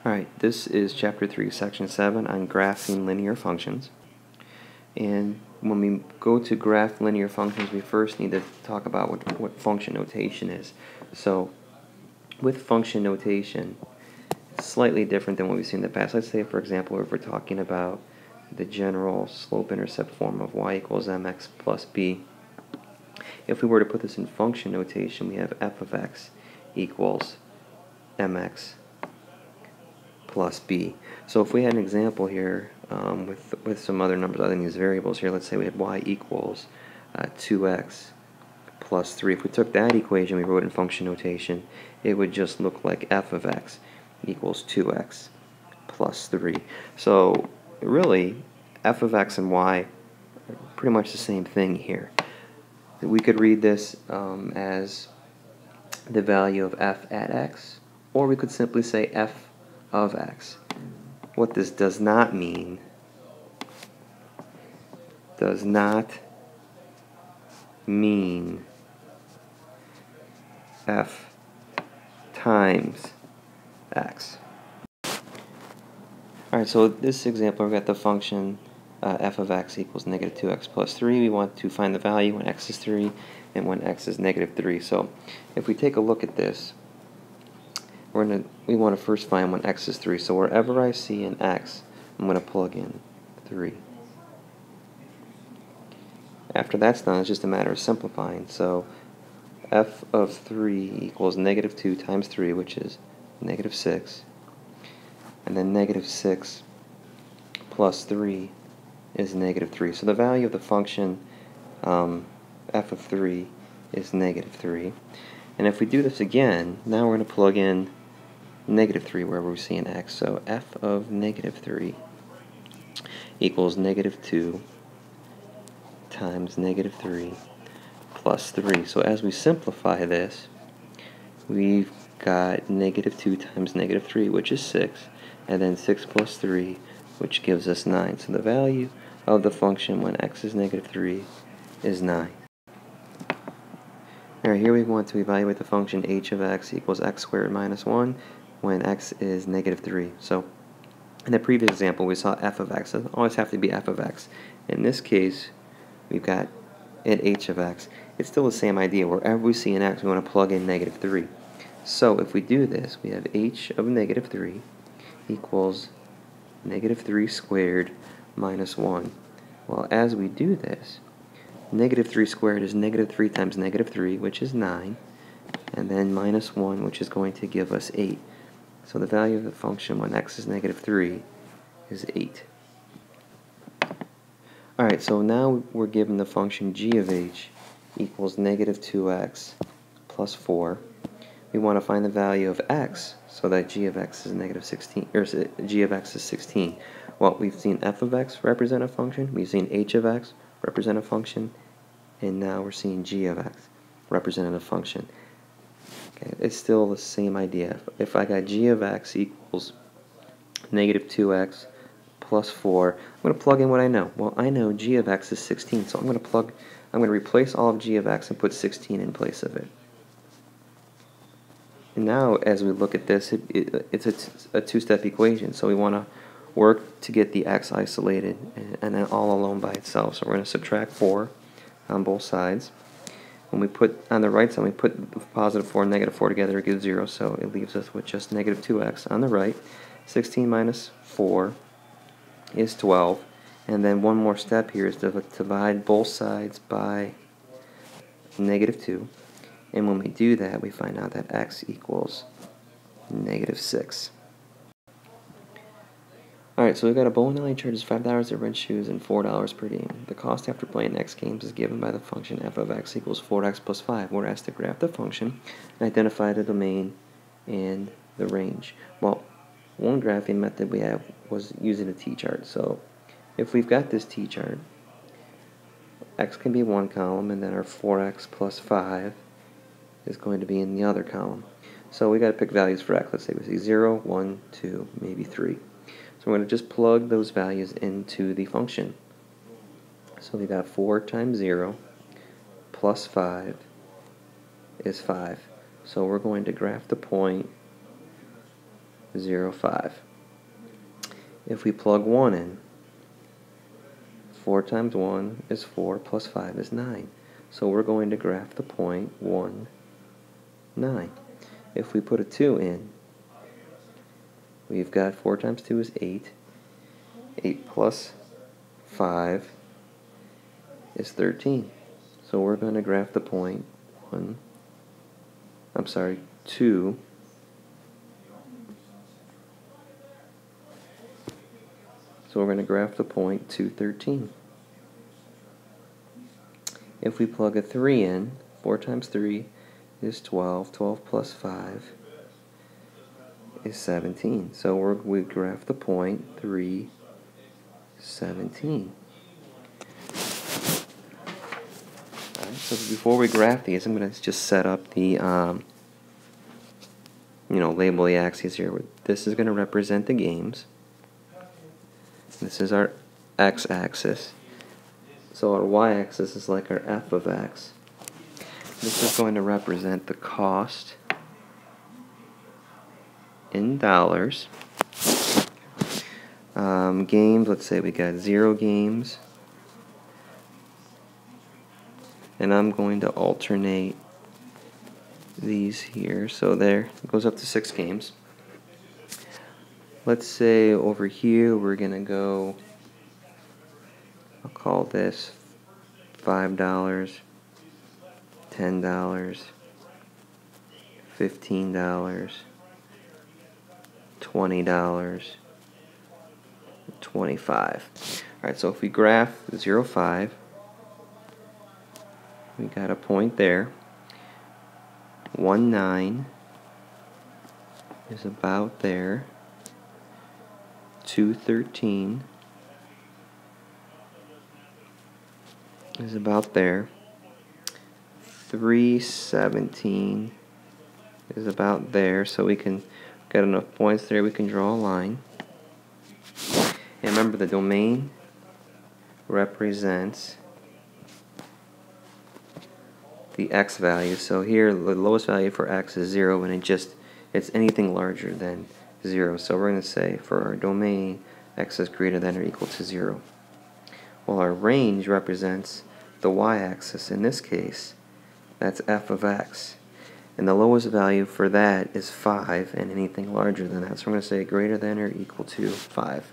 Alright, this is Chapter 3, Section 7 on graphing linear functions. And when we go to graph linear functions, we first need to talk about what function notation is. So, with function notation, it's slightly different than what we've seen in the past. Let's say, for example, if we're talking about the general slope-intercept form of y equals mx plus b. If we were to put this in function notation, we have f of x equals mx plus b. So if we had an example here with some other numbers other than these variables here, let's say we had y equals 2x plus 3. If we took that equation, we wrote it in function notation, it would just look like f of x equals 2x plus 3. So really, f of x and y are pretty much the same thing here. We could read this as the value of f at x, or we could simply say f of x. What this does not mean f times x. Alright, so this example, we've got the function f of x equals negative 2x plus 3. We want to find the value when x is 3 and when x is negative 3. So if we take a look at this, we want to first find when x is 3. So wherever I see an x, I'm going to plug in 3. After that's done, it's just a matter of simplifying. So f of 3 equals negative 2 times 3, which is negative 6. And then negative 6 plus 3 is negative 3. So the value of the function f of 3 is negative 3. And if we do this again, now we're going to plug in negative 3 wherever we see an x. So f of negative 3 equals negative 2 times negative 3 plus 3. So as we simplify this, we've got negative 2 times negative 3, which is 6, and then 6 plus 3, which gives us 9. So the value of the function when x is negative 3 is 9. Alright, here we want to evaluate the function h of x equals x squared minus 1 when x is negative 3. So in the previous example, we saw f of x. It doesn't always have to be f of x. In this case, we've got at h of x. It's still the same idea. Wherever we see an x, we want to plug in negative 3. So if we do this, we have h of negative 3 equals negative 3 squared minus 1. Well, as we do this, negative 3 squared is negative 3 times negative 3, which is 9, and then minus 1, which is going to give us 8. So the value of the function when x is negative 3 is 8. Alright, so now we're given the function g of h equals negative 2x plus 4. We want to find the value of x so that g of x is negative 16, or g of x is 16. Well, we've seen f of x represent a function, we've seen h of x represent a function, and now we're seeing g of x represent a function. Okay, it's still the same idea. If I got g of x equals negative 2x plus 4, I'm going to plug in what I know. Well, I know g of x is 16, so I'm going to replace all of g of x and put 16 in place of it. And now, as we look at this, it's a two-step equation, so we want to work to get the x isolated and then all alone by itself. So we're going to subtract 4 on both sides. When we put on the right side, we put positive 4 and negative 4 together, it gives 0, so it leaves us with just negative 2x on the right. 16 minus 4 is 12, and then one more step here is to divide both sides by negative 2, and when we do that, we find out that x equals negative 6. Alright, so we've got a bowling alley charges $5 at rent shoes and $4 per game. The cost after playing X games is given by the function f of x equals 4x plus 5. We're asked to graph the function and identify the domain and the range. Well, one graphing method we have was using a t-chart. So if we've got this t-chart, x can be one column, and then our 4x plus 5 is going to be in the other column. So we got to pick values for x. Let's say we say 0, 1, 2, maybe 3. So we're going to just plug those values into the function. So we got 4 times 0 plus 5 is 5. So we're going to graph the point 0, 5. If we plug 1 in, 4 times 1 is 4 plus 5 is 9. So we're going to graph the point 1, 9. If we put a 2 in, we've got 4 times 2 is 8. 8 plus 5 is 13. So we're going to graph the point 2. So we're going to graph the point 2, 13. If we plug a 3 in, 4 times 3 is 12. 12 plus 5 is 17. So we graph the point 3, 17. Alright, so before we graph these, I'm going to just set up the, label the axes here. This is going to represent the games. This is our x-axis. So our y-axis is like our f of x. This is going to represent the cost in dollars. Games, let's say we got 0 games. And I'm going to alternate these here. So there, it goes up to 6 games. Let's say over here we're going to go, I'll call this $5, $10, $15, $20, $25. Alright, so if we graph 0, 5, we got a point there. 1, 9 is about there. 2, 13 is about there. 3, 17 is about there. So we can get enough points there, we can draw a line. And remember, the domain represents the x value. So here the lowest value for x is 0, and it's anything larger than 0. So we're going to say for our domain, x is greater than or equal to 0. Well, our range represents the y-axis. In this case, that's f of x. And the lowest value for that is 5, and anything larger than that. So we're going to say greater than or equal to 5.